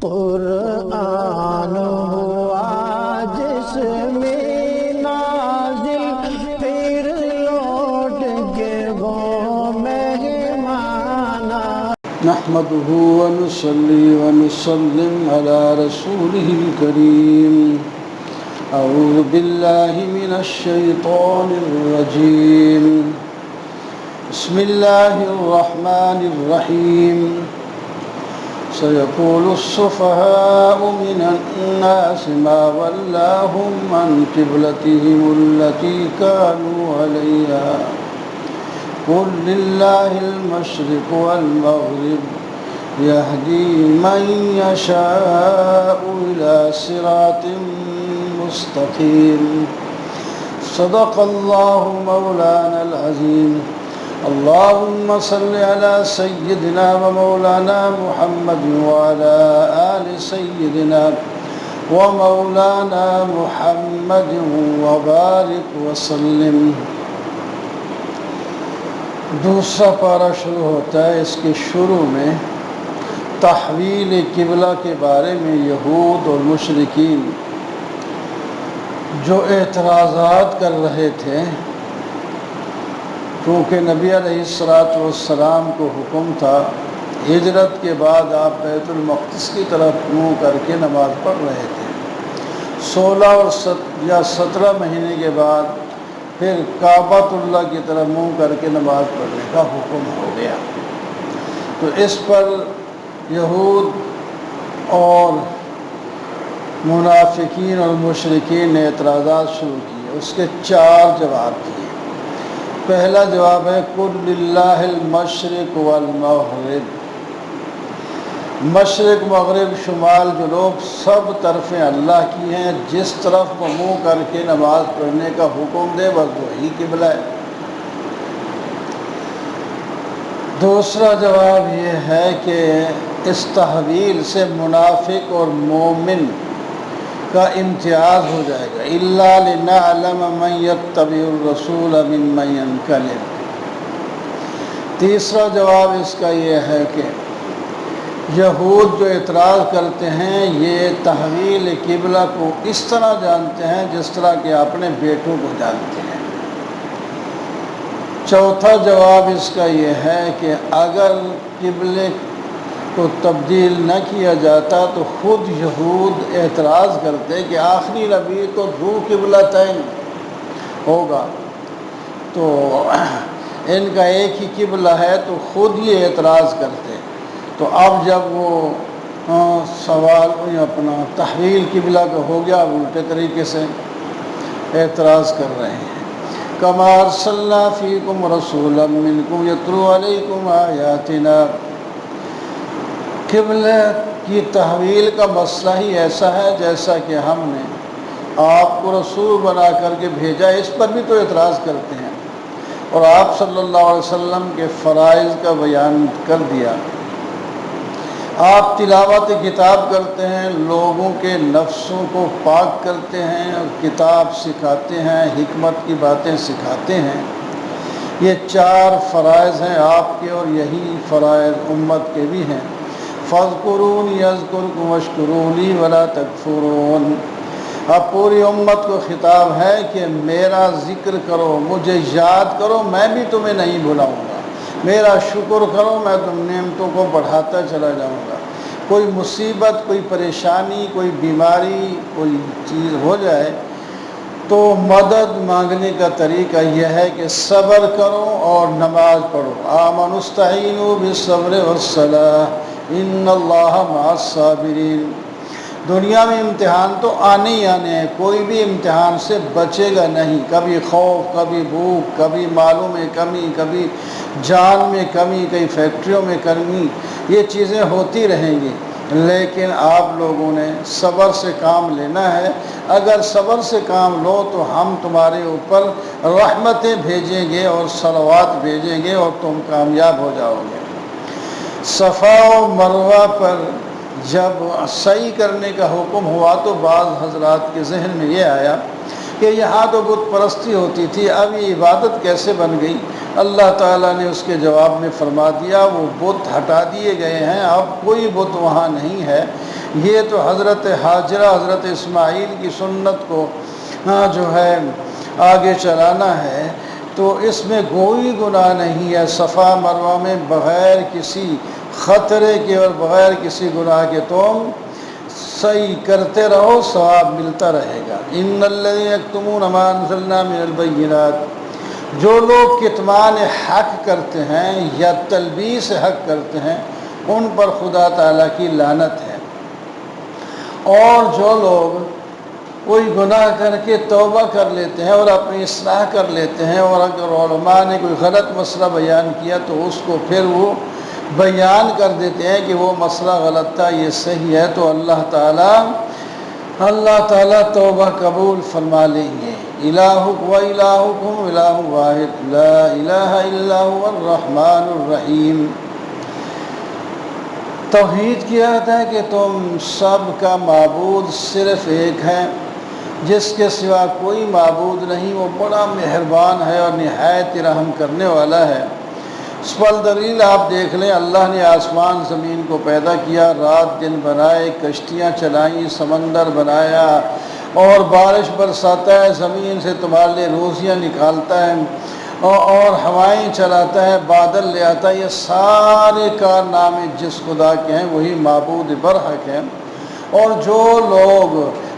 قرآن ہوا جس میں نازل پھر لوٹ کے وہ مہمان نحمده ونصلي ونسلم على رسوله الكريم أعوذ بالله من الشيطان الرجيم بسم الله الرحمن الرحيم سيقول السفهاء من الناس ما ولاهم عن قبلتهم التي كانوا عليها قل لله المشرق والمغرب يهدي من يشاء إلى صراط مستقيم صدق الله مولانا العظيم اللهم صل على سيدنا ومولانا محمد وعلى آل سيدنا ومولانا محمد وبارك وسلم۔ دوسرا پارہ شروع ہوتا ہے، اس کے شروع میں تحویل قبلہ کے بارے میں یہود اور مشرکین جو اعتراضات کر رہے تھے، کیونکہ نبی علیہ السلام کو حکم تھا، ہجرت کے بعد آپ بیت المقدس کی طرف منہ کر کے نماز پڑھ رہے تھے، 16 یا 17 مہینے کے بعد پھر کعبۃ اللہ کی طرف منہ کر کے نماز پڑھنے کا حکم ہو گیا۔ تو اس پر یہود اور منافقین اور مشرکین نے اعتراضات شروع کیے، اس کے 4 جواب دیے۔ پہلا جواب ہے قل للہ المشرق والمغرب، مشرق مغرب شمال جنوب سب طرفیں اللہ کی ہیں، جس طرف وہ منہ کر کے نماز پڑھنے کا حکم دے بس وہی قبلہ ہے۔ دوسرا جواب یہ ہے کہ اس تحویل سے منافق اور مومن کا امتیاز ہو جائے گا، الا لنعلم من یتبع الرسول ممن ینقلب۔ تیسرا جواب اس کا یہ ہے کہ یہود جو اعتراض کرتے ہیں یہ تحویل قبلہ کو اس طرح جانتے ہیں جس طرح کہ اپنے بیٹوں کو جانتے ہیں۔ چوتھا جواب اس کا یہ ہے کہ اگر قبلے کو تبدیل نہ کیا جاتا تو خود یہود اعتراض کرتے کہ آخری نبی تو ذو قبلتین ہوگا، تو ان کا ایک ہی قبلہ ہے، تو خود یہ اعتراض کرتے۔ تو اب جب وہ سوال اپنا تحویل قبلہ کا ہو گیا، اب الٹے طریقے سے اعتراض کر رہے ہیں۔ کما ارسلنا فیکم رسولا منکم یتلو علیکم آیاتنا، قبلہ کی تحویل کا مسئلہ ہی ایسا ہے جیسا کہ ہم نے آپ کو رسول بنا کر کے بھیجا، اس پر بھی تو اعتراض کرتے ہیں، اور آپ صلی اللہ علیہ وسلم کے فرائض کا بیان کر دیا، آپ تلاوت کتاب کرتے ہیں، لوگوں کے نفسوں کو پاک کرتے ہیں اور کتاب سکھاتے ہیں، حکمت کی باتیں سکھاتے ہیں۔ یہ 4 فرائض ہیں آپ کے، اور یہی فرائض امت کے بھی ہیں۔ فاذکرونی اذکرکم واشکروا لی ولا تکفرون۔ اب پوری امت کو خطاب ہے کہ میرا ذکر کرو، مجھے یاد کرو، میں بھی تمہیں نہیں بھلاؤں گا، میرا شکر کرو، میں تم نعمتوں کو بڑھاتا چلا جاؤں گا۔ کوئی مصیبت، کوئی پریشانی، کوئی بیماری، کوئی چیز ہو جائے تو مدد مانگنے کا طریقہ یہ ہے کہ صبر کرو اور نماز پڑھو۔ آمنوا استعینوا بالصبر والصلاۃ ان اللہ مع الصابرین۔ دنیا میں امتحان تو آنے ہی آنے ہیں، کوئی بھی امتحان سے بچے گا نہیں، کبھی خوف، کبھی بھوک، کبھی مالوں میں کمی، کبھی جان میں کمی، کئی فیکٹریوں میں کمی، یہ چیزیں ہوتی رہیں گی، لیکن آپ لوگوں نے صبر سے کام لینا ہے۔ اگر صبر سے کام لو تو ہم تمہارے اوپر رحمتیں بھیجیں گے اور صلوات بھیجیں گے اور تم کامیاب ہو جاؤ گے۔ صفا و مروہ پر جب سعی کرنے کا حکم ہوا تو بعض حضرات کے ذہن میں یہ آیا کہ یہاں تو بت پرستی ہوتی تھی، اب یہ عبادت کیسے بن گئی؟ اللہ تعالیٰ نے اس کے جواب میں فرما دیا وہ بت ہٹا دیے گئے ہیں، اب کوئی بت وہاں نہیں ہے، یہ تو حضرت حاجرہ حضرت اسماعیل کی سنت کو جو ہے آگے چلانا ہے، تو اس میں کوئی گناہ نہیں ہے۔ صفا مروہ میں بغیر کسی خطرے کے اور بغیر کسی گناہ کے تم صحیح کرتے رہو، ثواب ملتا رہے گا۔ ان الذین یکتمون ما انزلنا من البینات، جو لوگ کتمان حق کرتے ہیں یا تلبیس حق کرتے ہیں ان پر خدا تعالیٰ کی لعنت ہے۔ اور جو لوگ کوئی گناہ کر کے توبہ کر لیتے ہیں اور اپنی اصلاح کر لیتے ہیں، اور اگر علماء نے کوئی غلط مسئلہ بیان کیا تو اس کو پھر وہ بیان کر دیتے ہیں کہ وہ مسئلہ غلط تھا، یہ صحیح ہے، تو اللہ تعالیٰ توبہ قبول فرما لیں گے۔ الہکم و الہکم الہ واحد لا الہ الا هو الرحمن الرحیم۔ توحید کی آیت ہے کہ تم سب کا معبود صرف ایک ہے، جس کے سوا کوئی معبود نہیں، وہ بڑا مہربان ہے اور نہایت رحم کرنے والا ہے۔ اس پر دلیل آپ دیکھ لیں، اللہ نے آسمان زمین کو پیدا کیا، رات دن بنائے، کشتیاں چلائیں، سمندر بنایا اور بارش برساتا ہے، زمین سے تمہارے لیے روزیاں نکالتا ہے اور ہوائیں چلاتا ہے، بادل لے آتا ہے۔ یہ سارے کارنامے جس خدا کے ہیں وہی معبود برحق ہیں۔ اور جو لوگ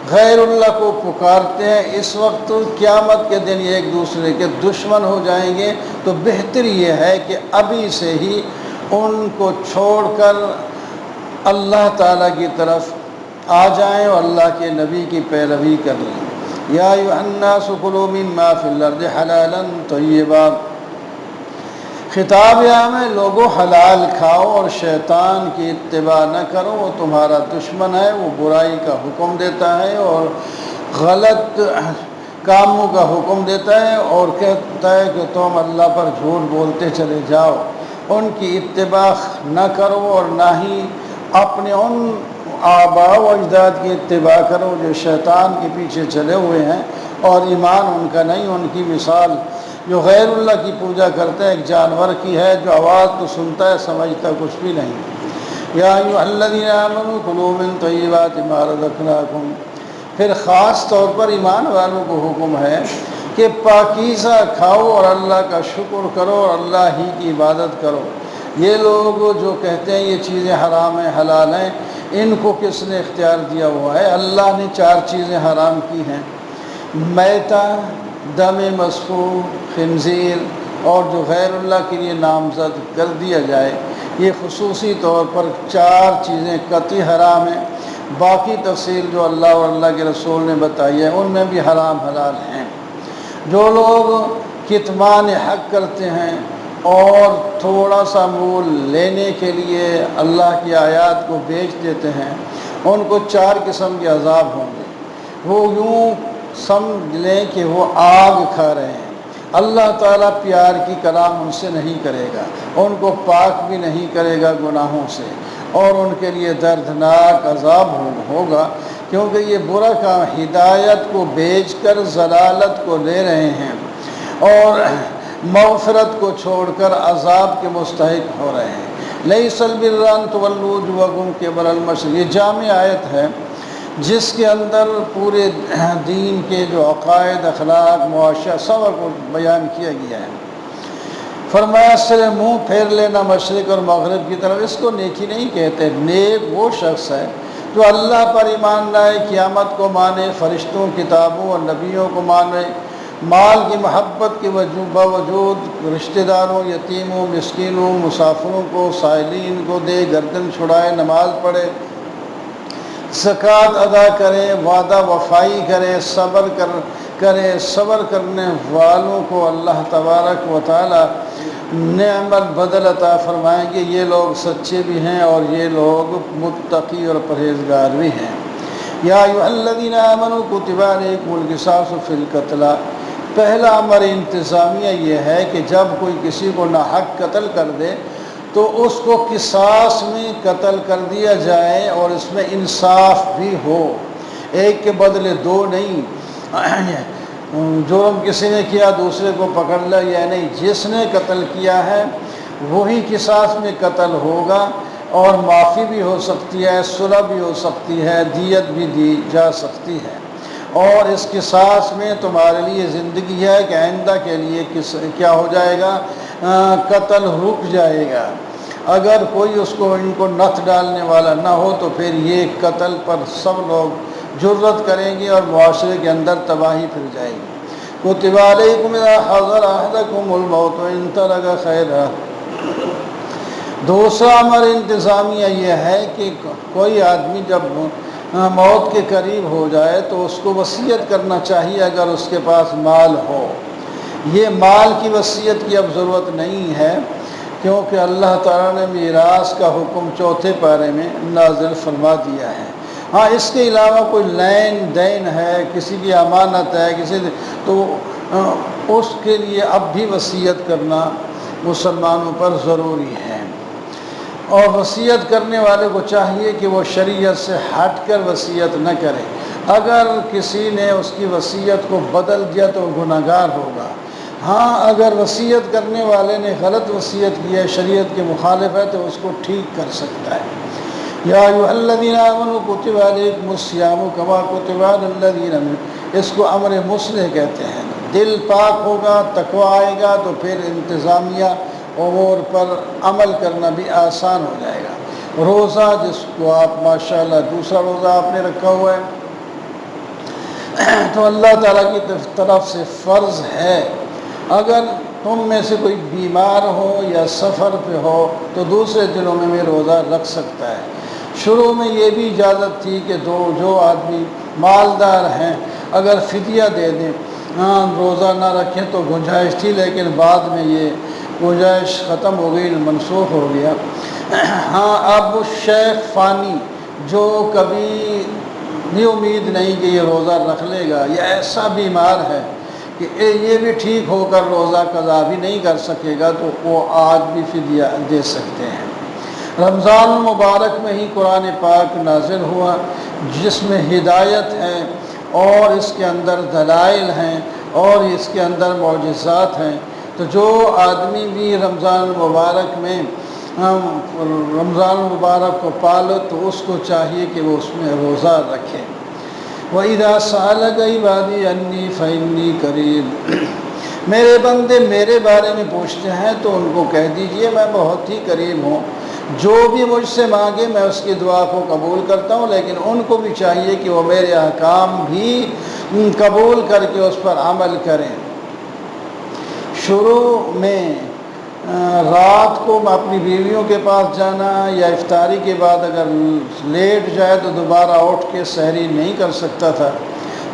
غیر اللہ کو پکارتے ہیں اس وقت قیامت کے دن ایک دوسرے کے دشمن ہو جائیں گے، تو بہتر یہ ہے کہ ابھی سے ہی ان کو چھوڑ کر اللہ تعالیٰ کی طرف آ جائیں اور اللہ کے نبی کی پیروی کر لیں۔ یا ایھا الناس کلوا مما فی الارض حلالا طیبا، خطاب عام ہے، لوگوں حلال کھاؤ اور شیطان کی اتباع نہ کرو، وہ تمہارا دشمن ہے، وہ برائی کا حکم دیتا ہے اور غلط کاموں کا حکم دیتا ہے اور کہتا ہے کہ تم اللہ پر جھوٹ بولتے چلے جاؤ۔ ان کی اتباع نہ کرو اور نہ ہی اپنے ان آباء و اجداد کی اتباع کرو جو شیطان کے پیچھے چلے ہوئے ہیں اور ایمان ان کا نہیں۔ ان کی مثال جو غیر اللہ کی پوجا کرتا ہے ایک جانور کی ہے جو آواز تو سنتا ہے سمجھتا کچھ بھی نہیں۔ یا ایھا الذین آمنوا کلوا من طیبات ما رزقناکم، پھر خاص طور پر ایمان والوں کو حکم ہے کہ پاکیزہ کھاؤ اور اللہ کا شکر کرو اور اللہ ہی کی عبادت کرو۔ یہ لوگ جو کہتے ہیں یہ چیزیں حرام ہیں حلال ہیں، ان کو کس نے اختیار دیا ہوا ہے؟ اللہ نے 4 چیزیں حرام کی ہیں، میتہ، دم مسفوح، خنزیر اور جو غیر اللہ کے لیے نامزد کر دیا جائے، یہ خصوصی طور پر 4 چیزیں قطعی حرام ہیں۔ باقی تفصیل جو اللہ اور اللہ کے رسول نے بتائی ہے ان میں بھی حرام حلال ہیں۔ جو لوگ کتمان حق کرتے ہیں اور تھوڑا سا مول لینے کے لیے اللہ کی آیات کو بیچ دیتے ہیں، ان کو 4 قسم کے عذاب ہوں گے۔ وہ یوں سمجھ لیں کہ وہ آگ کھا رہے ہیں۔ اللہ تعالیٰ پیار کی کلام ان سے نہیں کرے گا، ان کو پاک بھی نہیں کرے گا گناہوں سے، اور ان کے لیے دردناک عذاب ہوگا، کیونکہ یہ برا کام ہدایت کو بیچ کر ضلالت کو لے رہے ہیں اور مغفرت کو چھوڑ کر عذاب کے مستحق ہو رہے ہیں۔ لیس البر ان تولوا وجوہکم قبل المشرق، یہ جامع آیت ہے جس کے اندر پورے دین کے جو عقائد، اخلاق، معاشرہ سب کو بیان کیا گیا ہے۔ فرمایا صرف منہ پھیر لینا مشرق اور مغرب کی طرف، اس کو نیکی نہیں کہتے۔ نیک وہ شخص ہے جو اللہ پر ایمان لائے، قیامت کو مانے، فرشتوں، کتابوں اور نبیوں کو مانے، مال کی محبت کے باوجود رشتہ داروں، یتیموں، مسکینوں، مسافروں کو، سائلین کو دے، گردن چھڑائے، نماز پڑھے، زکوٰۃ ادا کرے، وعدہ وفائی کرے، صبر کرنے والوں کو اللہ تبارک و تعالی نعمت بدل عطا فرمائیں گے۔ یہ لوگ سچے بھی ہیں اور یہ لوگ متقی اور پرہیزگار بھی ہیں۔ یا ایھا الذین آمنوا کتب علیکم القصاص فی القتلی، پہلا امر انتظامیہ یہ ہے کہ جب کوئی کسی کو ناحق قتل کر دے تو اس کو قصاص میں قتل کر دیا جائے اور اس میں انصاف بھی ہو، ایک کے بدلے 2 نہیں۔ جرم کسی نے کیا دوسرے کو پکڑ لیا، یا نہیں، جس نے قتل کیا ہے وہی قصاص میں قتل ہوگا اور معافی بھی ہو سکتی ہے، صلح بھی ہو سکتی ہے، دیت بھی دی جا سکتی ہے، اور اس قصاص میں تمہارے لیے زندگی ہے کہ آئندہ کے لیے کیا ہو جائے گا، قتل رک جائے گا۔ اگر کوئی ان کو نتھ ڈالنے والا نہ ہو تو پھر یہ قتل پر سب لوگ جرت کریں گے اور معاشرے کے اندر تباہی پھیل جائے گی۔ کتب علیکم اذا حضر احدکم الموت ان ترک خیرا۔ دوسرا امر انتظامیہ یہ ہے کہ کوئی آدمی جب موت کے قریب ہو جائے تو اس کو وصیت کرنا چاہیے اگر اس کے پاس مال ہو۔ یہ مال کی وصیت کی اب ضرورت نہیں ہے کیونکہ اللہ تعالیٰ نے میراث کا حکم چوتھے پارے میں نازل فرما دیا ہے۔ ہاں اس کے علاوہ کوئی لین دین ہے، کسی کی امانت ہے، تو اس کے لیے اب بھی وصیت کرنا مسلمانوں پر ضروری ہے، اور وصیت کرنے والے کو چاہیے کہ وہ شریعت سے ہٹ کر وصیت نہ کرے۔ اگر کسی نے اس کی وصیت کو بدل دیا تو گنہگار ہوگا۔ ہاں اگر وصیت کرنے والے نے غلط وصیت کی ہے، شریعت کے مخالف ہے، تو اس کو ٹھیک کر سکتا ہے۔ یا ایھا الذین آمنوا کتب علیکم الصیام کما کتب علی الذین من، اس کو امر مصلح کہتے ہیں۔ دل پاک ہوگا، تقوی آئے گا تو پھر انتظامیہ امور پر عمل کرنا بھی آسان ہو جائے گا۔ روزہ جس کو آپ ماشاءاللہ دوسرا روزہ آپ نے رکھا ہوا ہے تو اللہ تعالیٰ کی طرف سے فرض ہے۔ اگر تم میں سے کوئی بیمار ہو یا سفر پہ ہو تو دوسرے دنوں میں بھی روزہ رکھ سکتا ہے۔ شروع میں یہ بھی اجازت تھی کہ جو آدمی مالدار ہیں اگر فدیہ دے دیں، روزہ نہ رکھیں تو گنجائش تھی، لیکن بعد میں یہ گنجائش ختم ہو گئی، منسوخ ہو گیا۔ ہاں اب شیخ فانی جو کبھی بھی امید نہیں کہ یہ روزہ رکھ لے گا، یہ ایسا بیمار ہے کہ یہ بھی ٹھیک ہو کر روزہ قضا بھی نہیں کر سکے گا، تو وہ آج بھی فدیہ دے سکتے ہیں۔ رمضان المبارک میں ہی قرآن پاک نازل ہوا جس میں ہدایت ہے اور اس کے اندر دلائل ہیں اور اس کے اندر معجزات ہیں، تو جو آدمی بھی رمضان المبارک میں رمضان المبارک کو پالو تو اس کو چاہیے کہ وہ اس میں روزہ رکھے۔ وَإِذَا سَأَلَكَ عِبَادِي عَنِّي فَإِنِّي قَرِيبٌ، میرے بندے میرے بارے میں پوچھتے ہیں تو ان کو کہہ دیجئے میں بہت ہی قریب ہوں، جو بھی مجھ سے مانگے میں اس کی دعا کو قبول کرتا ہوں، لیکن ان کو بھی چاہیے کہ وہ میرے احکام بھی قبول کر کے اس پر عمل کریں۔ شروع میں رات کو اپنی بیویوں کے پاس جانا یا افطاری کے بعد اگر لیٹ جائے تو دوبارہ اٹھ کے سحری نہیں کر سکتا تھا،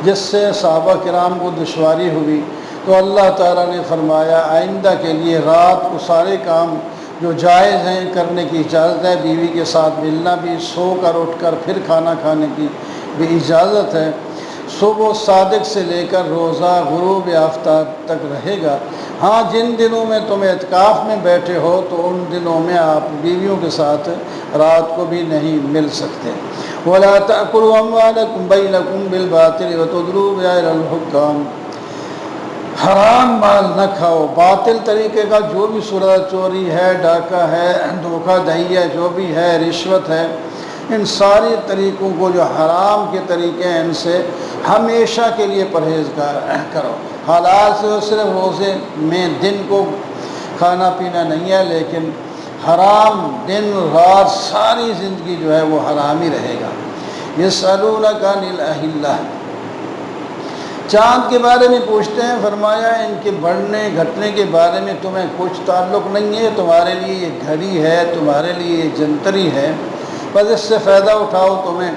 جس سے صحابہ کرام کو دشواری ہوئی، تو اللہ تعالیٰ نے فرمایا آئندہ کے لیے رات کو سارے کام جو جائز ہیں کرنے کی اجازت ہے، بیوی کے ساتھ ملنا بھی، سو کر اٹھ کر پھر کھانا کھانے کی بھی اجازت ہے۔ صبح صادق سے لے کر روزہ غروب آفتاب تک رہے گا۔ ہاں جن دنوں میں تم اعتکاف میں بیٹھے ہو تو ان دنوں میں آپ بیویوں کے ساتھ رات کو بھی نہیں مل سکتے۔ وَلَا تَأْكُلُوا أَمْوَالَكُمْ بَيْنَكُمْ بِالْبَاطِلِ وَتُدْلُوا بِهَا إِلَى الْحُكَّامِ، حرام مال نہ کھاؤ، باطل طریقے کا جو بھی صورت، چوری ہے، ڈاکہ ہے، دھوکہ دہی ہے، جو بھی ہے، رشوت ہے، ان ساری طریقوں کو جو حرام کے طریقے ہیں ان سے ہمیشہ کے لیے پرہیز کرو۔ حلال سے صرف روزے میں دن کو کھانا پینا نہیں ہے، لیکن حرام دن رات ساری زندگی جو ہے وہ حرام ہی رہے گا۔ یسألونک عن الأہلہ، چاند کے بارے میں پوچھتے ہیں، فرمایا ان کے بڑھنے گھٹنے کے بارے میں تمہیں کچھ تعلق نہیں ہے، تمہارے لیے یہ گھڑی ہے، تمہارے لیے یہ جنتری ہے، بس اس سے فائدہ اٹھاؤ، تمہیں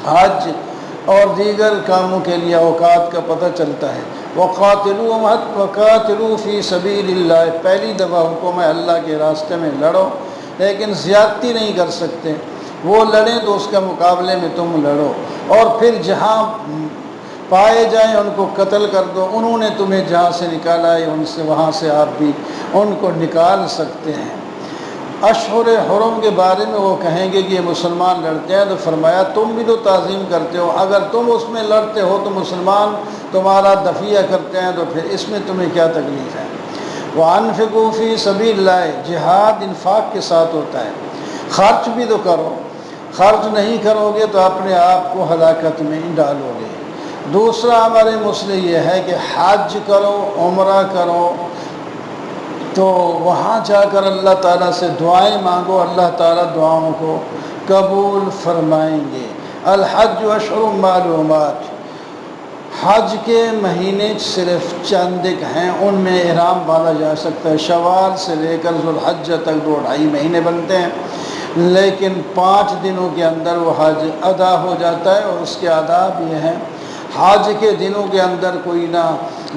حج اور دیگر کاموں کے لیے اوقات کا پتہ چلتا ہے۔ وَقَاتِلُوا فِي سَبِيلِ اللَّهِ، پہلی دفعہ حکم ہے اللہ کے راستے میں لڑو، لیکن زیادتی نہیں کر سکتے، وہ لڑیں تو اس کے مقابلے میں تم لڑو، اور پھر جہاں پائے جائیں ان کو قتل کر دو، انہوں نے تمہیں جہاں سے نکالا ہے ان سے وہاں سے آپ بھی ان کو نکال سکتے ہیں۔ اشہر حرم کے بارے میں وہ کہیں گے کہ یہ مسلمان لڑتے ہیں، تو فرمایا تم بھی تو تعظیم کرتے ہو، اگر تم اس میں لڑتے ہو تو مسلمان تمہارا دفیہ کرتے ہیں، تو پھر اس میں تمہیں کیا تکلیف ہے۔ وَأَنفِقُوا فِي سَبِيلِ اللَّهِ، جہاد انفاق کے ساتھ ہوتا ہے۔ خرچ بھی تو کرو، خرچ نہیں کرو گے تو اپنے آپ کو ہلاکت میں ڈالو گے۔ دوسرا ہمارے مسئلے یہ ہے کہ حج کرو، عمرہ کرو، تو وہاں جا کر اللہ تعالیٰ سے دعائیں مانگو، اللہ تعالیٰ دعاؤں کو قبول فرمائیں گے۔ الحج اشہر معلومات، حج کے مہینے صرف چند ایک ہیں، ان میں احرام باندھا جا سکتا ہے۔ شوال سے لے کر ذوالحجہ تک 2-2.5 مہینے بنتے ہیں، لیکن 5 دنوں کے اندر وہ حج ادا ہو جاتا ہے۔ اور اس کے آداب یہ ہیں، حج کے دنوں کے اندر کوئی نہ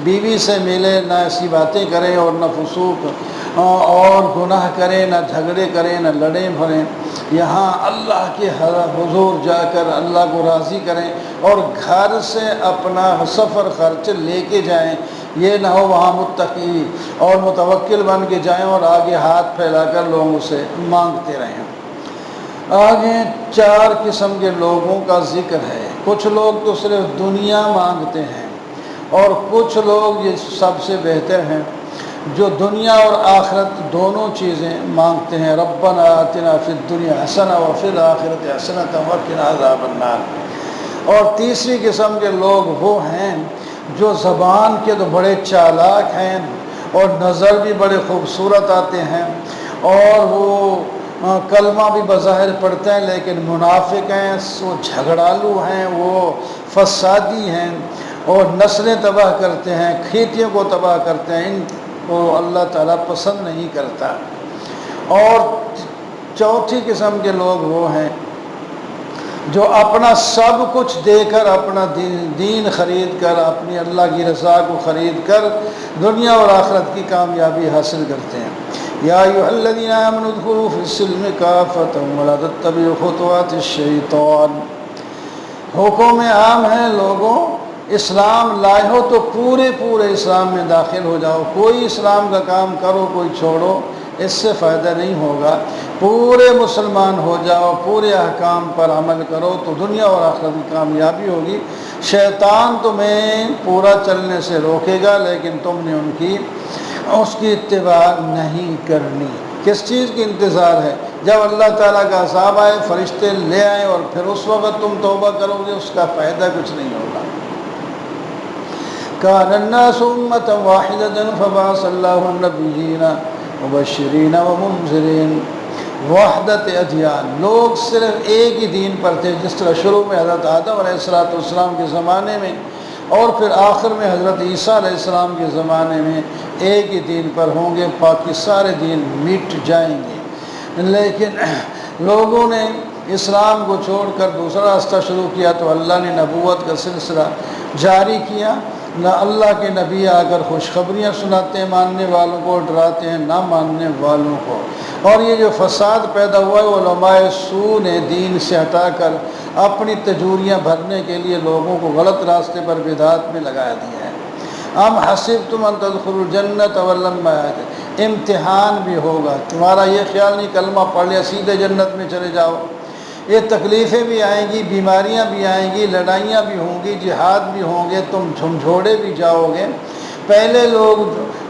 بیوی سے ملے، نہ ایسی باتیں کریں، اور نہ فسوق اور گناہ کریں، نہ جھگڑے کریں، نہ لڑیں بھریں۔ یہاں اللہ کے حضور جا کر اللہ کو راضی کریں، اور گھر سے اپنا سفر خرچ لے کے جائیں۔ یہ نہ ہو وہاں متقی اور متوکل بن کے جائیں اور آگے ہاتھ پھیلا کر لوگوں سے مانگتے رہیں۔ آگے 4 قسم کے لوگوں کا ذکر ہے۔ کچھ لوگ تو صرف دنیا مانگتے ہیں، اور کچھ لوگ، یہ سب سے بہتر ہیں، جو دنیا اور آخرت دونوں چیزیں مانگتے ہیں۔ ربنا آتنا فی الدنیا حسنہ وفی الآخرۃ حسنۃ وقنا عذاب النار۔ اور تیسری قسم کے لوگ وہ ہیں جو زبان کے تو بڑے چالاک ہیں، اور نظر بھی بڑے خوبصورت آتے ہیں، اور وہ کلمہ بھی بظاہر پڑھتے ہیں، لیکن منافق ہیں، وہ جھگڑالو ہیں، وہ فسادی ہیں، اور نسلیں تباہ کرتے ہیں، کھیتیوں کو تباہ کرتے ہیں۔ ان کو اللہ تعالیٰ پسند نہیں کرتا۔ اور چوتھی قسم کے لوگ وہ ہیں جو اپنا سب کچھ دے کر، اپنا دین خرید کر، اپنی اللہ کی رضا کو خرید کر دنیا اور آخرت کی کامیابی حاصل کرتے ہیں۔ یا ایھا الذین آمنوا ادخلوا فی السلم کافۃ ولا تتبعوا خطوات الشیطان۔ حکم عام ہے، لوگوں اسلام لائے ہو تو پورے اسلام میں داخل ہو جاؤ۔ کوئی اسلام کا کام کرو، کوئی چھوڑو، اس سے فائدہ نہیں ہوگا۔ پورے مسلمان ہو جاؤ، پورے احکام پر عمل کرو، تو دنیا اور آخرت کی کامیابی ہوگی۔ شیطان تمہیں پورا چلنے سے روکے گا، لیکن تم نے اس کی اتباع نہیں کرنی۔ کس چیز کی انتظار ہے؟ جب اللہ تعالیٰ کا عذاب آئے، فرشتے لے آئیں، اور پھر اس وقت تم توبہ کرو گے، اس کا فائدہ کچھ نہیں ہوگا۔ کان الناس امۃ واحدۃ فبعث اللہ النبیین مبشرین ومنذرین۔ وحدت ادیان، لوگ صرف ایک ہی دین پر تھے، جس طرح شروع میں حضرت آدم علیہ السلام کے زمانے میں، اور پھر آخر میں حضرت عیسیٰ علیہ السلام کے زمانے میں ایک ہی دین پر ہوں گے، باقی سارے دین مٹ جائیں گے۔ لیکن لوگوں نے اسلام کو چھوڑ کر دوسرا راستہ شروع کیا، تو اللہ نے نبوت کا سلسلہ جاری کیا۔ نہ اللہ کے نبی آ کر خوشخبریاں سناتے ہیں ماننے والوں کو، ڈراتے ہیں نہ ماننے والوں کو۔ اور یہ جو فساد پیدا ہوا ہے، علماء سو نے دین سے ہٹا کر اپنی تجوریاں بھرنے کے لیے لوگوں کو غلط راستے پر بدعات میں لگا دیا ہے۔ ام حسبتم ان تدخلوا الجنۃ ولما یأتکم، امتحان بھی ہوگا۔ تمہارا یہ خیال نہیں کلمہ پڑھ لیا سیدھے جنت میں چلے جاؤ۔ یہ تکلیفیں بھی آئیں گی، بیماریاں بھی آئیں گی، لڑائیاں بھی ہوں گی، جہاد بھی ہوں گے، تم جھنجھوڑے بھی جاؤ گے۔ پہلے لوگ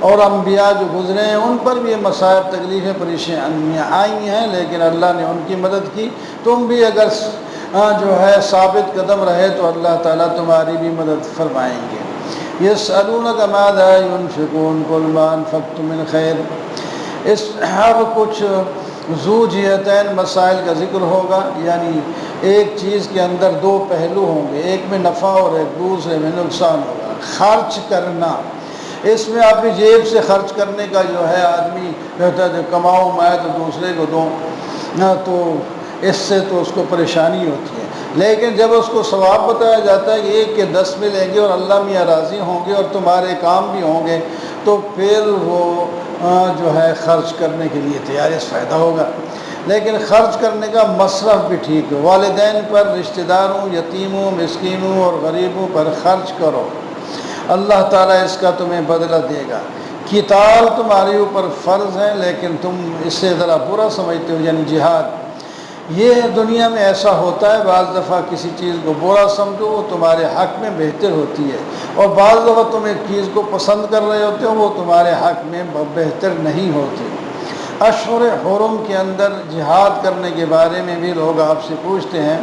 اور انبیاء جو گزرے ہیں، ان پر بھی یہ مصائب، تکلیفیں، پریشانیاں آئی ہیں، لیکن اللہ نے ان کی مدد کی۔ تم بھی اگر ثابت قدم رہے تو اللہ تعالیٰ تمہاری بھی مدد فرمائیں گے۔ یسألونک ماذا ينفقون قل ما انفقتم من خیر۔ اس اب کچھ ذو جہتین مسائل کا ذکر ہوگا، یعنی ایک چیز کے اندر 2 پہلو ہوں گے، ایک میں نفع اور ایک دوسرے میں نقصان ہوگا۔ خرچ کرنا، اس میں آپ بھی جیب سے خرچ کرنے کا جو ہے، آدمی کہتا ہے کماؤ میں تو دوسرے کو دوں، نہ تو اس سے تو اس کو پریشانی ہوتی ہے۔ لیکن جب اس کو ثواب بتایا جاتا ہے کہ 1 کے 10 ملیں گے اور اللہ میاں راضی ہوں گے اور تمہارے کام بھی ہوں گے، تو پھر وہ جو ہے خرچ کرنے کے لیے تیار، اس فائدہ ہوگا۔ لیکن خرچ کرنے کا مصرف بھی ٹھیک ہے، والدین پر، رشتہ داروں، یتیموں، مسکینوں اور غریبوں پر خرچ کرو، اللہ تعالیٰ اس کا تمہیں بدلہ دے گا۔ قتال تمہارے اوپر فرض ہے، لیکن تم اس سے ذرا برا سمجھتے ہو، یعنی جہاد۔ یہ دنیا میں ایسا ہوتا ہے، بعض دفعہ کسی چیز کو برا سمجھو، وہ تمہارے حق میں بہتر ہوتی ہے، اور بعض دفعہ تم ایک چیز کو پسند کر رہے ہوتے ہو، وہ تمہارے حق میں بہتر نہیں ہوتی۔ اشہر حرم کے اندر جہاد کرنے کے بارے میں بھی لوگ آپ سے پوچھتے ہیں،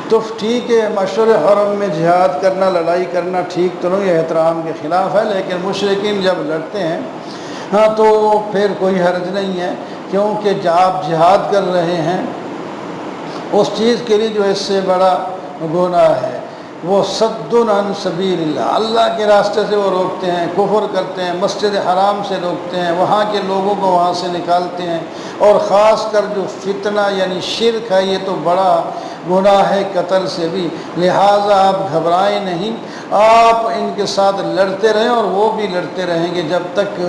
تو ٹھیک ہے اشہر حرم میں جہاد کرنا، لڑائی کرنا ٹھیک تو نہیں، احترام کے خلاف ہے، لیکن مشرکین جب لڑتے ہیں تو پھر کوئی حرج نہیں ہے، کیونکہ جب آپ جہاد کر رہے ہیں اس چیز کے لیے جو اس سے بڑا گناہ ہے وہ صد عن سبیل اللہ، اللہ کے راستے سے وہ روکتے ہیں، کفر کرتے ہیں، مسجد حرام سے روکتے ہیں، وہاں کے لوگوں کو وہاں سے نکالتے ہیں، اور خاص کر جو فتنہ یعنی شرک ہے یہ تو بڑا گناہ ہے قتل سے بھی، لہٰذا آپ گھبرائیں نہیں، آپ ان کے ساتھ لڑتے رہیں، اور وہ بھی لڑتے رہیں گے جب تک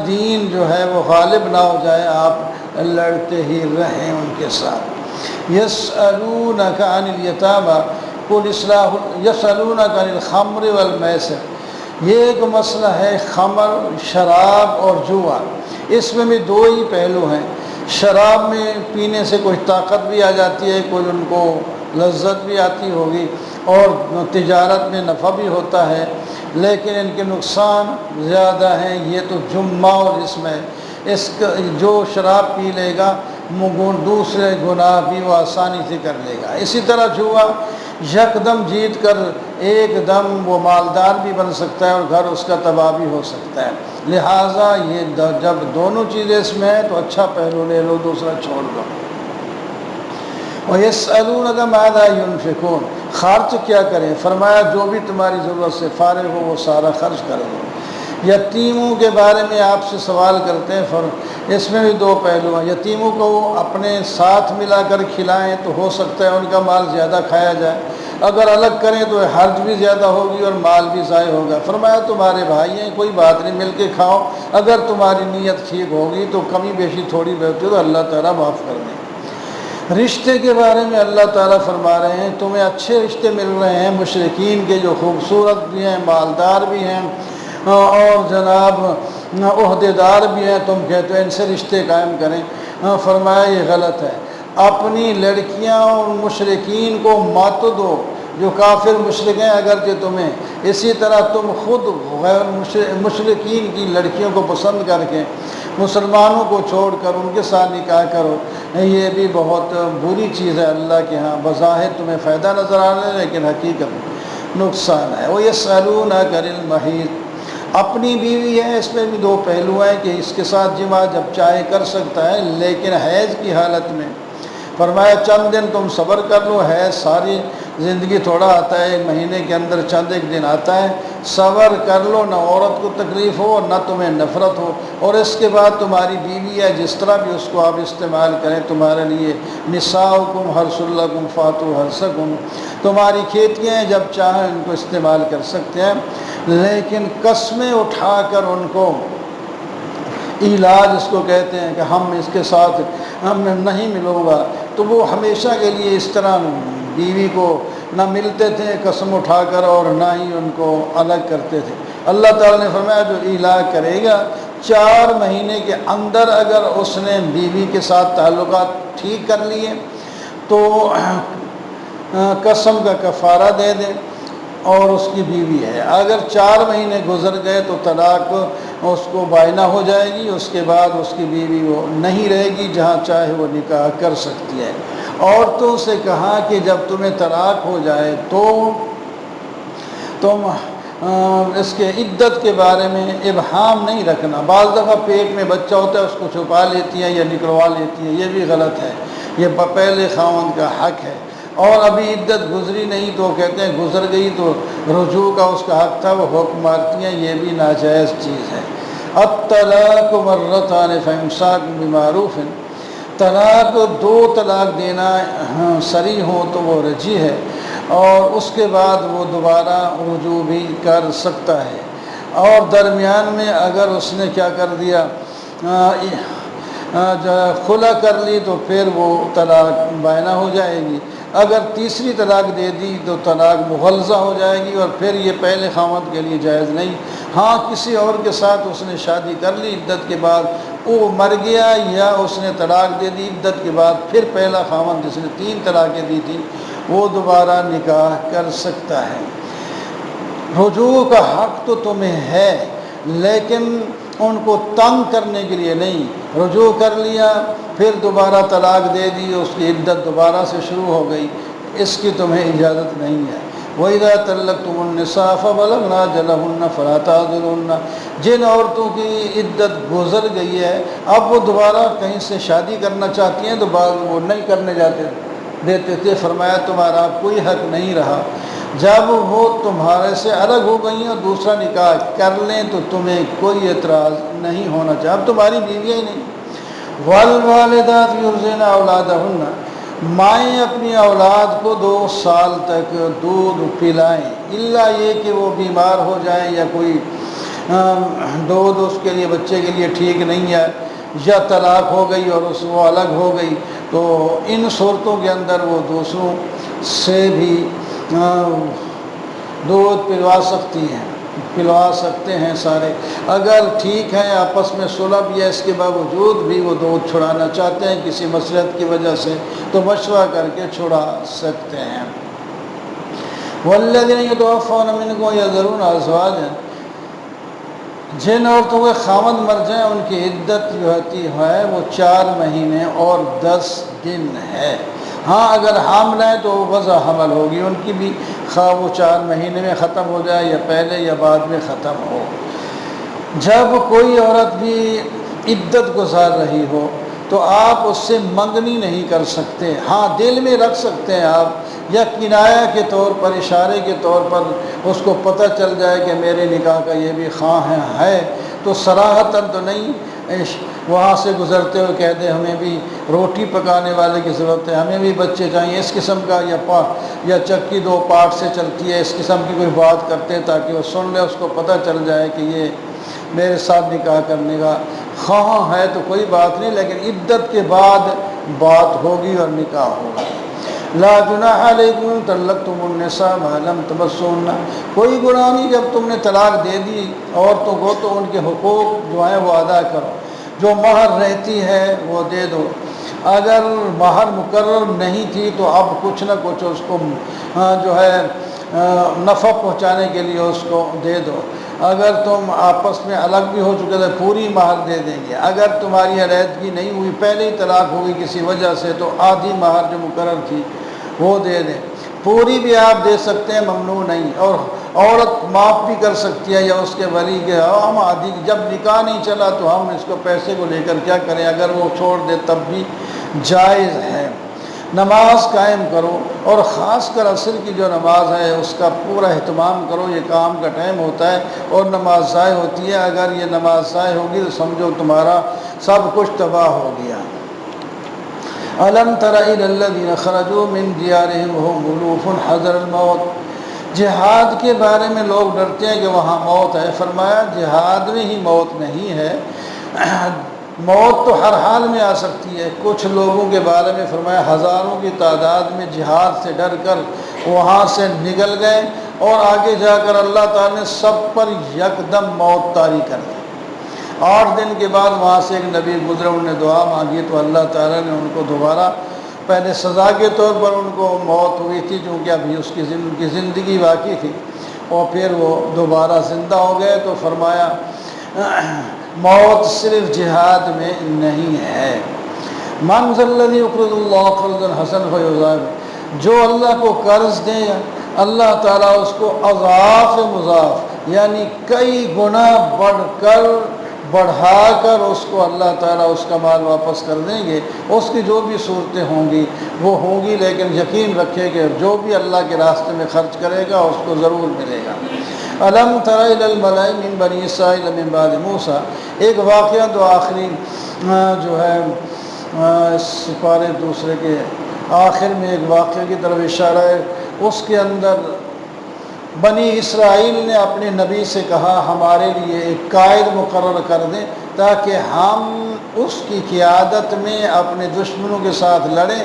دین جو ہے وہ غالب نہ ہو جائے، آپ لڑتے ہی رہیں ان کے ساتھ۔ یسألونک عن الیتامی قل اصلاح، یسألونک عن الخمر والمیسر، یہ ایک مسئلہ ہے خمر، شراب اور جوا، اس میں بھی دو ہی پہلو ہیں۔ شراب میں پینے سے کوئی طاقت بھی آ جاتی ہے، کوئی ان کو لذت بھی آتی ہوگی، اور تجارت میں نفع بھی ہوتا ہے، لیکن ان کے نقصان زیادہ ہیں۔ یہ تو جمعہ اور اس میں جو شراب پی لے گا دوسرے گناہ بھی وہ آسانی سے کر لے گا۔ اسی طرح جوا یکدم جیت کر ایک دم وہ مالدار بھی بن سکتا ہے اور گھر اس کا تباہ بھی ہو سکتا ہے، لہٰذا یہ جب دونوں چیزیں اس میں ہیں تو اچھا پہلو لے لو، دوسرا چھوڑ دو۔ وَيَسْأَلُونَكَ مَاذَا يُنْفِقُونَ، خرچ کیا کریں؟ فرمایا جو بھی تمہاری ضرورت سے فارغ ہو وہ سارا خرچ کر دو۔ یتیموں کے بارے میں آپ سے سوال کرتے ہیں، اس میں بھی دو پہلو ہیں۔ یتیموں کو اپنے ساتھ ملا کر کھلائیں تو ہو سکتا ہے ان کا مال زیادہ کھایا جائے، اگر الگ کریں تو حرج بھی زیادہ ہوگی اور مال بھی ضائع ہوگا۔ فرمایا تمہارے بھائی ہیں، کوئی بات نہیں، مل کے کھاؤ، اگر تمہاری نیت ٹھیک ہوگی تو کمی بیشی تھوڑی بہت تو اللہ تعالیٰ معاف کر دیں۔ رشتے کے بارے میں اللہ تعالیٰ فرما رہے ہیں تمہیں اچھے رشتے مل رہے ہیں، مشرکین کے جو خوبصورت بھی ہیں، مالدار بھی ہیں، اور جناب عہدے دار بھی ہیں، تم کہتے ہیں ان سے رشتے قائم کریں۔ فرمایا یہ غلط ہے، اپنی لڑکیاں اور مشرکین کو مت دو، جو کافر مشرک ہیں اگرچہ تمہیں، اسی طرح تم خود غیر مشرکین کی لڑکیوں کو پسند کر کے مسلمانوں کو چھوڑ کر ان کے ساتھ نکاح کرو، یہ بھی بہت بری چیز ہے اللہ کے ہاں۔ بظاہر تمہیں فائدہ نظر آ رہا ہے لیکن حقیقت نقصان ہے۔ وَيَسْأَلُونَكَ عَنِ الْمَحِيضِ، اپنی بیوی ہے، اس میں بھی دو پہلو ہیں کہ اس کے ساتھ جماع جب چاہے کر سکتا ہے، لیکن حیض کی حالت میں فرمایا چند دن تم صبر کر لو، حیض ساری زندگی تھوڑا آتا ہے، ایک مہینے کے اندر چند ایک دن آتا ہے، صبر کر لو، نہ عورت کو تکلیف ہو اور نہ تمہیں نفرت ہو، اور اس کے بعد تمہاری بیوی ہے جس طرح بھی اس کو آپ استعمال کریں تمہارے لیے، نساؤکم حرث لکم فاتوا حرثکم، تمہاری کھیتیاں ہیں جب چاہیں ان کو استعمال کر سکتے ہیں، لیکن قسمیں اٹھا کر ان کو علاج اس کو کہتے ہیں کہ ہم اس کے ساتھ ہم نہیں ملوں گا، تو وہ ہمیشہ کے لیے اس طرح بیوی کو نہ ملتے تھے قسم اٹھا کر اور نہ ہی ان کو الگ کرتے تھے۔ اللہ تعالیٰ نے فرمایا جو علاج کرے گا 4 مہینے کے اندر اگر اس نے بیوی کے ساتھ تعلقات ٹھیک کر لیے تو قسم کا کفارہ دے دیں اور اس کی بیوی ہے، اگر 4 مہینے گزر گئے تو طلاق اس کو بائنہ ہو جائے گی، اس کے بعد اس کی بیوی وہ نہیں رہے گی، جہاں چاہے وہ نکاح کر سکتی ہے۔ عورتوں سے کہا کہ جب تمہیں طلاق ہو جائے تو تم اس کے عدت کے بارے میں ابہام نہیں رکھنا، بعض دفعہ پیٹ میں بچہ ہوتا ہے اس کو چھپا لیتی ہیں یا نکلوا لیتی ہیں، یہ بھی غلط ہے، یہ پہلے خاوند کا حق ہے، اور ابھی عدت گزری نہیں تو کہتے ہیں گزر گئی تو رجوع کا اس کا حق تھا، وہ حکم مارتی ہیں، یہ بھی ناجائز چیز ہے۔ الطلاق مرتان فامساک بمعروف، طلاق 2 طلاق دینا صریح ہو تو وہ رجی ہے، اور اس کے بعد وہ دوبارہ رجوع بھی کر سکتا ہے، اور درمیان میں اگر اس نے کیا کر دیا خلا کر لی تو پھر وہ طلاق بائنہ ہو جائے گی، اگر تیسری طلاق دے دی تو طلاق مغلظہ ہو جائے گی، اور پھر یہ پہلے خاوند کے لیے جائز نہیں۔ ہاں کسی اور کے ساتھ اس نے شادی کر لی عدت کے بعد، وہ مر گیا یا اس نے طلاق دے دی عدت کے بعد، پھر پہلا خاوند جس نے 3 طلاقیں دی تھی وہ دوبارہ نکاح کر سکتا ہے۔ رجوع کا حق تو تمہیں ہے، لیکن ان کو تنگ کرنے کے لیے نہیں، رجوع کر لیا پھر دوبارہ طلاق دے دی، اس کی عدت دوبارہ سے شروع ہو گئی، اس کی تمہیں اجازت نہیں ہے۔ وَإِذَا طَلَّقْتُمُ النِّسَاءَ فَبَلَغْنَ أَجَلَهُنَّ فَلَا تَعْضُلُوهُنَّ، جن عورتوں کی عدت گزر گئی ہے اب وہ دوبارہ کہیں سے شادی کرنا چاہتی ہیں تو بعض وہ نہیں کرنے دیتے تھے، فرمایا تمہارا کوئی حق نہیں رہا، جب وہ تمہارے سے الگ ہو گئی اور دوسرا نکاح کر لیں تو تمہیں کوئی اعتراض نہیں ہونا چاہیے، اب تمہاری بیویاں ہی نہیں۔ وَالْوَالِدَاتُ يُرْضِعْنَ أَوْلَادَهُنَّ، مائیں اپنی اولاد کو 2 سال تک دودھ پلائیں، الا یہ کہ وہ بیمار ہو جائیں یا کوئی دودھ اس کے لیے بچے کے لیے ٹھیک نہیں ہے، یا طلاق ہو گئی اور وہ الگ ہو گئی، تو ان صورتوں کے اندر وہ دوسروں سے بھی دودھ پلوا سکتے ہیں سارے، اگر ٹھیک ہیں آپس میں صلح بھی ہے، اس کے باوجود بھی وہ دودھ چھڑانا چاہتے ہیں کسی مصلحت کی وجہ سے تو مشورہ کر کے چھڑا سکتے ہیں۔ والذین یتوفون منکم ویذرون ازواجا، جن عورتوں کے خاوند مر جائیں ان کی عدت جو ہوتی ہے وہ 4 مہینے اور 10 دن ہے۔ ہاں اگر حامل ہیں تو وضع حمل ہوگی ان کی بھی، خواہ وہ 4 مہینے میں ختم ہو جائے یا پہلے یا بعد میں ختم ہو۔ جب کوئی عورت بھی عدت گزار رہی ہو تو آپ اس سے منگنی نہیں کر سکتے، ہاں دل میں رکھ سکتے ہیں آپ، یا کنایہ کے طور پر اشارے کے طور پر اس کو پتہ چل جائے کہ میرے نکاح کا یہ بھی خواہاں ہے تو صراحتاً تو نہیں وہاں سے گزرتے ہوئے کہہ دے ہمیں بھی روٹی پکانے والے کی ضرورت ہے، ہمیں بھی بچے چاہیے، اس قسم کا یا چکی 2 پارٹ سے چلتی ہے، اس قسم کی کوئی بات کرتے تاکہ وہ سن لے، اس کو پتہ چل جائے کہ یہ میرے ساتھ نکاح کرنے کا خواہاں ہے تو کوئی بات نہیں، لیکن عدت کے بعد بات ہوگی اور نکاح ہوگا۔ لا جناح علیکم طلقتم النساء ما لم تمسوهن، کوئی گناہ نہیں جب تم نے طلاق دے دی عورتوں کو تو ان کے حقوق جو ہیں وہ ادا کرو، جو مہر رہتی ہے وہ دے دو، اگر مہر مقرر نہیں تھی تو اب کچھ نہ کچھ اس کو جو ہے نفع پہنچانے کے لیے اس کو دے دو، اگر تم آپس میں الگ بھی ہو چکے تھے پوری مہر دے دیں گے، اگر تمہاری علیحدگی نہیں ہوئی پہلے ہی طلاق ہوئی کسی وجہ سے تو آدھی مہر جو مقرر تھی وہ دے دیں، پوری بھی آپ دے سکتے ہیں ممنوع نہیں، اور عورت معاف بھی کر سکتی ہے یا اس کے ولی کے ہم آدھی جب نکاح نہیں چلا تو ہم اس کو پیسے کو لے کر کیا کریں، اگر وہ چھوڑ دے تب بھی جائز ہے۔ نماز قائم کرو اور خاص کر عصر کی جو نماز ہے اس کا پورا اہتمام کرو، یہ کام کا ٹائم ہوتا ہے اور نماز ضائع ہوتی ہے، اگر یہ نماز ضائع ہوگی تو سمجھو تمہارا سب کچھ تباہ ہو گیا۔ أَلَمْ تَرَ إِلَى الَّذِينَ خَرَجُوا مِنْ دِيَارِهِمْ وَهُمْ أُلُوفٌ حَذَرَ الْمَوْتِ، جہاد کے بارے میں لوگ ڈرتے ہیں کہ وہاں موت ہے، فرمایا جہاد میں ہی موت نہیں ہے، موت تو ہر حال میں آ سکتی ہے۔ کچھ لوگوں کے بارے میں فرمایا ہزاروں کی تعداد میں جہاد سے ڈر کر وہاں سے نکل گئے اور آگے جا کر اللہ تعالیٰ نے سب پر یکدم موت طاری کر دی۔ 8 دن کے بعد وہاں سے ایک نبی گزرے، انہوں نے دعا مانگی تو اللہ تعالیٰ نے ان کو دوبارہ، پہلے سزا کے طور پر ان کو موت ہوئی تھی چونکہ ابھی اس کی زندگی باقی تھی، اور پھر وہ دوبارہ زندہ ہو گئے، تو فرمایا موت صرف جہاد میں نہیں ہے۔ من ذا الذی یقرض اللہ قرضا حسنا فیضاعفہ، جو اللہ کو قرض دے اللہ تعالیٰ اس کو اضعاف مضاعف یعنی کئی گنا بڑھا کر اس کو اللہ تعالیٰ اس کا مال واپس کر دیں گے۔ اس کی جو بھی صورتیں ہوں گی وہ ہوں گی، لیکن یقین رکھے کہ جو بھی اللہ کے راستے میں خرچ کرے گا اس کو ضرور ملے گا۔ الم تر الی الملأ من بنی اسرائیل من بعد موسیٰ، ایک واقعہ تو آخری جو ہے سپارے 2 کے آخر میں ایک واقعہ کی طرف اشارہ ہے، اس کے اندر بنی اسرائیل نے اپنے نبی سے کہا ہمارے لیے ایک قائد مقرر کر دیں تاکہ ہم اس کی قیادت میں اپنے دشمنوں کے ساتھ لڑیں۔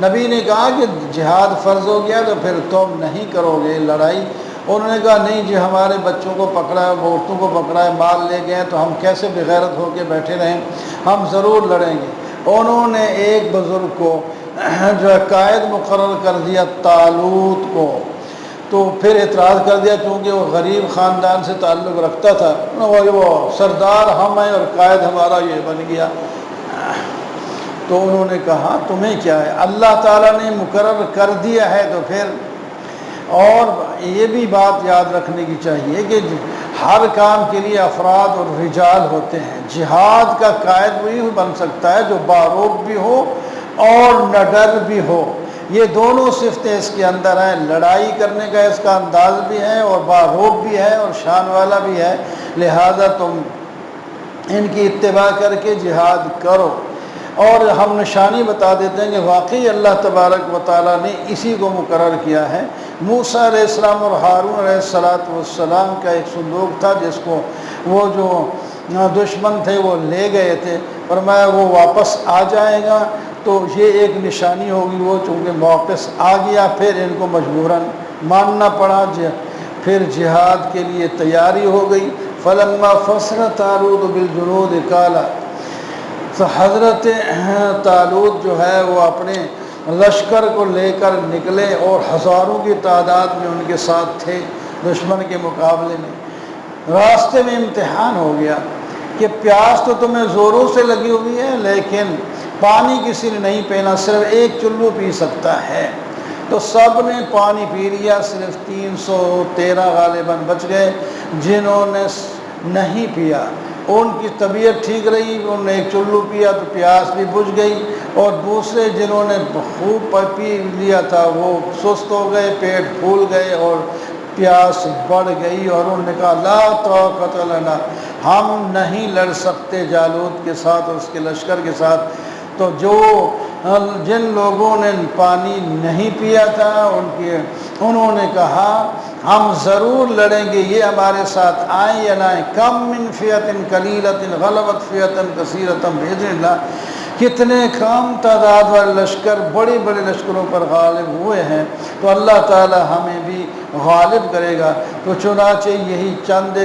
نبی نے کہا کہ جہاد فرض ہو گیا تو پھر تم نہیں کرو گے لڑائی۔ انہوں نے کہا نہیں جی ہمارے بچوں کو پکڑا ہے، عورتوں کو پکڑا ہے، مال لے گئے تو ہم کیسے بغیرت ہو کے بیٹھے رہیں، ہم ضرور لڑیں گے۔ انہوں نے ایک بزرگ کو جو ہے قائد مقرر کر دیا، طالوت کو۔ تو پھر اعتراض کر دیا، چونکہ وہ غریب خاندان سے تعلق رکھتا تھا، وہ سردار ہم ہیں اور قائد ہمارا یہ بن گیا۔ تو انہوں نے کہا تمہیں کیا ہے، اللہ تعالیٰ نے مقرر کر دیا ہے تو پھر۔ اور یہ بھی بات یاد رکھنے کی چاہیے کہ ہر کام کے لیے افراد اور رجال ہوتے ہیں۔ جہاد کا قائد وہی بن سکتا ہے جو باروق بھی ہو اور نڈر بھی ہو، یہ دونوں صفتیں اس کے اندر ہیں۔ لڑائی کرنے کا اس کا انداز بھی ہے اور باروق بھی ہے اور شان والا بھی ہے، لہذا تم ان کی اتباع کر کے جہاد کرو۔ اور ہم نشانی بتا دیتے ہیں کہ واقعی اللہ تبارک و تعالیٰ نے اسی کو مقرر کیا ہے۔ موسیٰ علیہ السلام اور ہارون علیہ السلام کا ایک صندوق تھا جس کو وہ جو دشمن تھے وہ لے گئے تھے، فرمایا وہ واپس آ جائے گا تو یہ ایک نشانی ہوگی۔ وہ چونکہ واپس آ گیا، پھر ان کو مجبوراً ماننا پڑا، پھر جہاد کے لیے تیاری ہو گئی۔ فلما فصل طالوت بالجنود قال، تو حضرت طالوت جو ہے وہ اپنے لشکر کو لے کر نکلے اور ہزاروں کی تعداد میں ان کے ساتھ تھے دشمن کے مقابلے میں۔ راستے میں امتحان ہو گیا کہ پیاس تو تمہیں زوروں سے لگی ہوئی ہے لیکن پانی کسی نے نہیں پینا، صرف ایک چلو پی سکتا ہے۔ تو سب نے پانی پی لیا، صرف 313 غالباً بچ گئے جنہوں نے نہیں پیا۔ ان کی طبیعت ٹھیک رہی، انہوں نے ایک چلو پیا تو پیاس بھی بجھ گئی، اور دوسرے جنہوں نے خوب پی لیا تھا وہ سست ہو گئے، پیٹ پھول گئے اور پیاس بڑھ گئی، اور انہوں نے کہا لا طاقت لنا، ہم نہیں لڑ سکتے جالوت کے ساتھ اور اس کے لشکر کے ساتھ۔ تو جن لوگوں نے پانی نہیں پیا تھا انہوں نے کہا ہم ضرور لڑیں گے، یہ ہمارے ساتھ آئیں یا نہ آئیں۔ کم من فئۃ قلیلۃ غلبت فئۃ کثیرۃ باذن اللہ، کتنے کم تعداد والے لشکر بڑے بڑے لشکروں پر غالب ہوئے ہیں، تو اللہ تعالی ہمیں بھی غالب کرے گا۔ تو چنانچہ یہی چند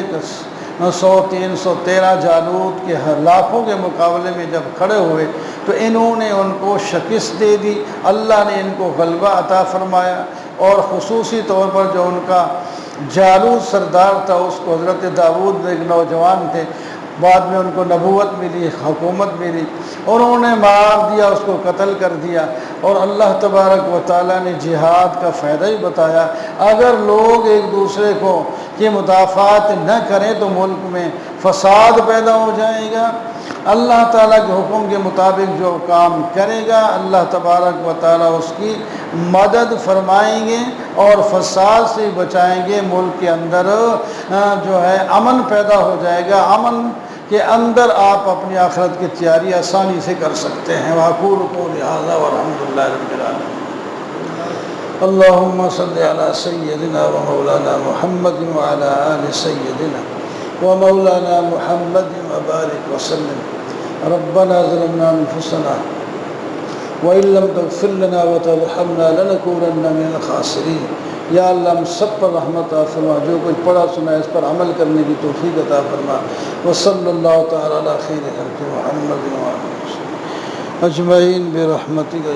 313 جالوت کے لاکھوں کے مقابلے میں جب کھڑے ہوئے تو انہوں نے ان کو شکست دے دی، اللہ نے ان کو غلبہ عطا فرمایا۔ اور خصوصی طور پر جو ان کا جالوت سردار تھا اس کو حضرت داؤد ایک نوجوان تھے، بعد میں ان کو نبوت ملی، حکومت ملی، اور انہوں نے مار دیا، اس کو قتل کر دیا۔ اور اللہ تبارک و تعالیٰ نے جہاد کا فائدہ ہی بتایا، اگر لوگ ایک دوسرے کو کی مدافعت نہ کریں تو ملک میں فساد پیدا ہو جائے گا۔ اللہ تعالیٰ کے حکم کے مطابق جو کام کرے گا اللہ تبارک و تعالیٰ اس کی مدد فرمائیں گے اور فساد سے بچائیں گے۔ ملک کے اندر جو ہے امن پیدا ہو جائے گا، امن کے اندر آپ اپنی آخرت کی تیاری آسانی سے کر سکتے ہیں۔ وَأَقُولُ قَوْلِي هَذَا وَالْحَمْدُ لِلَّهِ رَبِّ الْعَالَمِينَ۔ اللهم صل على سيدنا ومولانا محمد وعلى آل سيدنا ومولانا محمد وبارك وسلم۔ ربنا ظلمنا أنفسنا وإن لم تغفر لنا وترحمنا لنكونن من الخاسرين۔ یا اللہ ہم سب پر رحمت عطا فرما، جو کچھ پڑھا سنا ہے اس پر عمل کرنے کی توفیق عطا فرما۔ وصلی اللہ تعالی علی خیر خلق محمد وآلہ اجمعین برحمتک۔